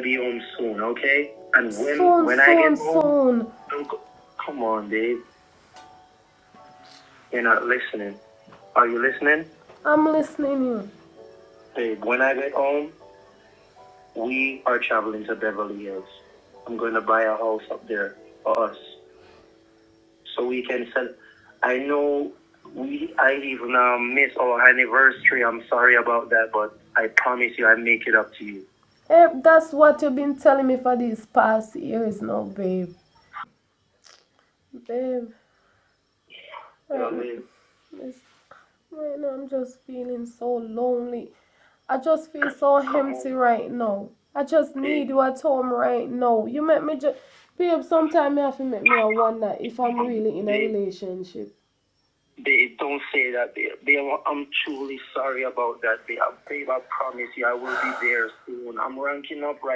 be home soon, okay? And when I get home, come on, babe. You're not listening. Are you listening? I'm listening you. Babe, when I get home, we are traveling to Beverly Hills. I'm going to buy a house up there for us. So we can sell. I know I even missed our anniversary. I'm sorry about that, but I promise you I make it up to you. That's what you've been telling me for these past years now, babe. Babe. Yeah, Right, babe. right now I'm just feeling so lonely. I just feel so empty right now. I just need you at home right now. You make me just, babe, sometimes you have to make me a wonder if I'm really in a Babe, relationship. babe, don't say that, babe. Babe, I'm truly sorry about that, babe. Babe, I promise you I will be there soon. I'm ranking up right